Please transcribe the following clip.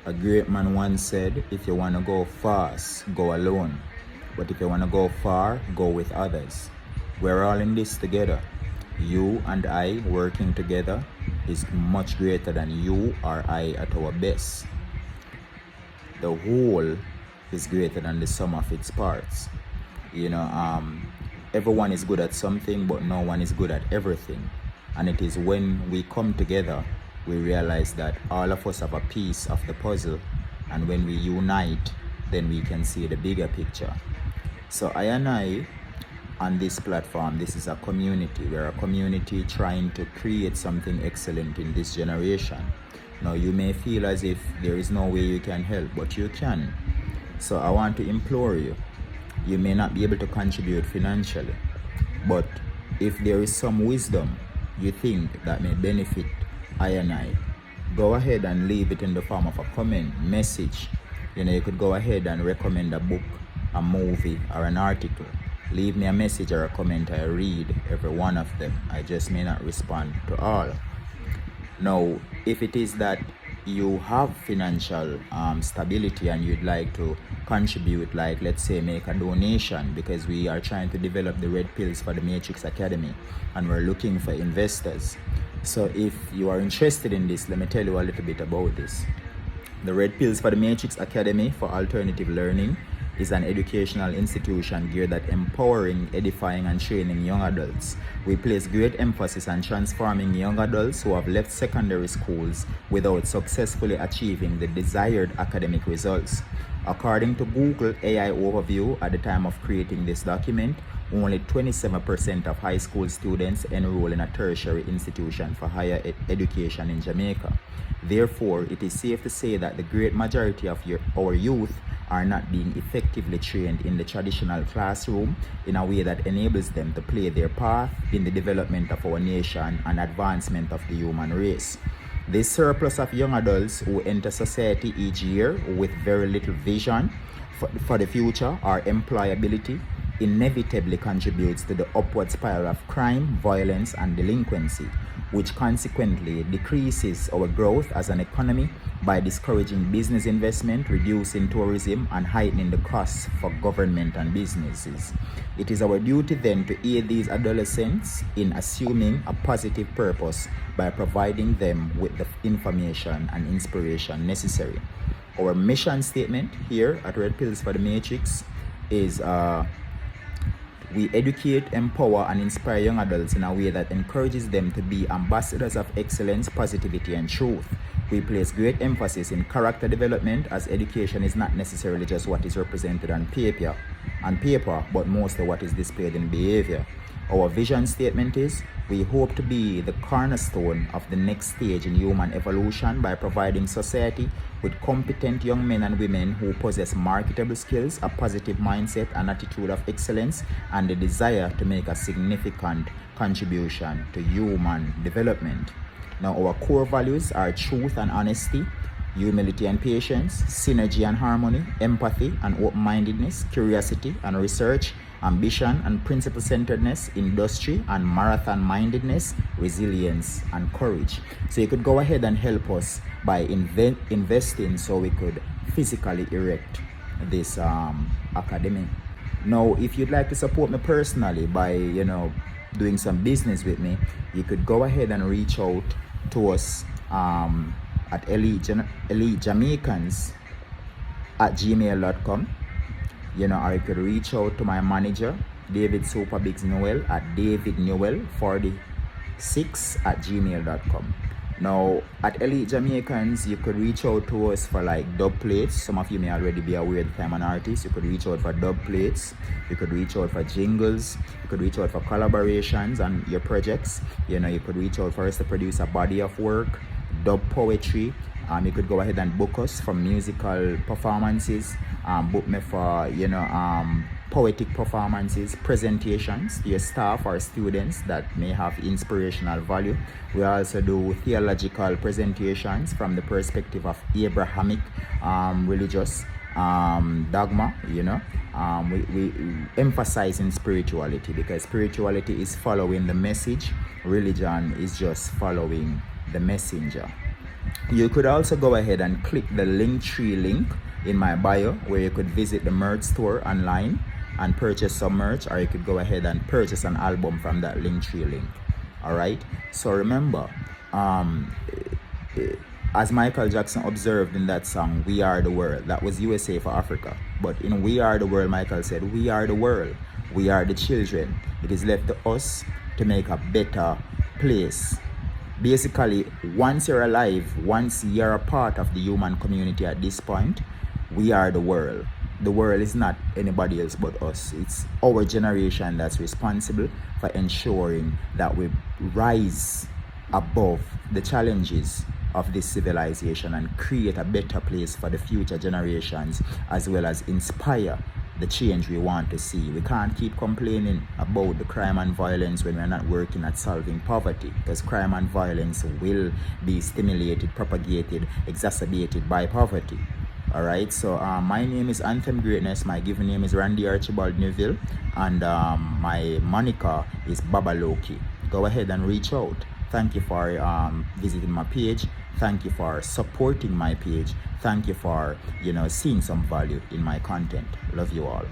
A great man once said, if you want to go fast, go alone. But if you want to go far, go with others. We're all in this together. You and I working together is much greater than you or I at our best. The whole is greater than the sum of its parts. Everyone is good at something, but no one is good at everything. And it is when we come together, we realize that all of us have a piece of the puzzle. And when we unite, then we can see the bigger picture. So I on this platform, this is a community. We're a community trying to create something excellent in this generation. Now, you may feel as if there is no way you can help, but you can. So I want to implore you. You may not be able to contribute financially, but if there is some wisdom you think that may benefit I, go ahead and leave it in the form of a comment, message. You could go ahead and recommend a book, a movie, or an article. Leave me a message or a comment. I read every one of them. I just may not respond to all. Now, if it is that you have financial stability and you'd like to contribute, like let's say make a donation, because we are trying to develop the red pills for the Matrix Academy and we're looking for investors. So if you are interested in this, let me tell you a little bit about this. The Red Pills for the Matrix Academy for Alternative Learning is an educational institution geared at empowering, edifying, and training young adults. We place great emphasis on transforming young adults who have left secondary schools without successfully achieving the desired academic results. According to Google AI Overview, at the time of creating this document, only 27% of high school students enroll in a tertiary institution for higher education in Jamaica. Therefore, it is safe to say that the great majority of our youth are not being effectively trained in the traditional classroom in a way that enables them to play their part in the development of our nation and advancement of the human race. This surplus of young adults who enter society each year with very little vision for the future or employability inevitably contributes to the upward spiral of crime, violence, and delinquency, which consequently decreases our growth as an economy by discouraging business investment, reducing tourism, and heightening the costs for government and businesses. It is our duty then to aid these adolescents in assuming a positive purpose by providing them with the information and inspiration necessary. Our mission statement here at Red Pills for the Matrix is we educate, empower, and inspire young adults in a way that encourages them to be ambassadors of excellence, positivity, and truth. We place great emphasis in character development, as education is not necessarily just what is represented on paper, but mostly what is displayed in behavior. Our vision statement is, we hope to be the cornerstone of the next stage in human evolution by providing society with competent young men and women who possess marketable skills, a positive mindset, an attitude of excellence, and the desire to make a significant contribution to human development. Now, our core values are truth and honesty, humility and patience, synergy and harmony, empathy and open-mindedness, curiosity and research, ambition and principle-centeredness, industry and marathon-mindedness, resilience and courage. So you could go ahead and help us by investing so we could physically erect this academy. Now, if you'd like to support me personally by, doing some business with me, you could go ahead and reach out to us at elitejamaicans@gmail.com. Or you could reach out to my manager, David Superbigs Noel, at davidnewell46@gmail.com. Now, at Elite Jamaicans, you could reach out to us for like dub plates. Some of you may already be aware that I'm an artist. You could reach out for dub plates. You could reach out for jingles. You could reach out for collaborations on your projects. You could reach out for us to produce a body of work, dub poetry. You could go ahead and book us for musical performances. Book me for, poetic performances, presentations to your staff or students that may have inspirational value. We also do theological presentations from the perspective of Abrahamic religious dogma. We emphasize in spirituality, because spirituality is following the message. Religion is just following the messenger. You could also go ahead and click the Linktree link in my bio, where you could visit the merch store online and purchase some merch, or you could go ahead and purchase an album from that Linktree link. All right. So remember, as Michael Jackson observed in that song, "We Are the World," that was USA for Africa. But in "We Are the World," Michael said, "We are the world. We are the children. It is left to us to make a better place." Basically, once you're alive, once you're a part of the human community at this point, we are the world. The world is not anybody else but us. It's our generation that's responsible for ensuring that we rise above the challenges of this civilization and create a better place for the future generations, as well as inspire the change we want to see. We can't keep complaining about the crime and violence when we're not working at solving poverty, because crime and violence will be stimulated, propagated, exacerbated by poverty. All right, so my name is Anthem Greatness. My given name is Randy Archibald Neville, and my moniker is Baba Loki. Go ahead and reach out. Thank you for visiting my page. Thank you for supporting my page. Thank you for seeing some value in my content. Love you all.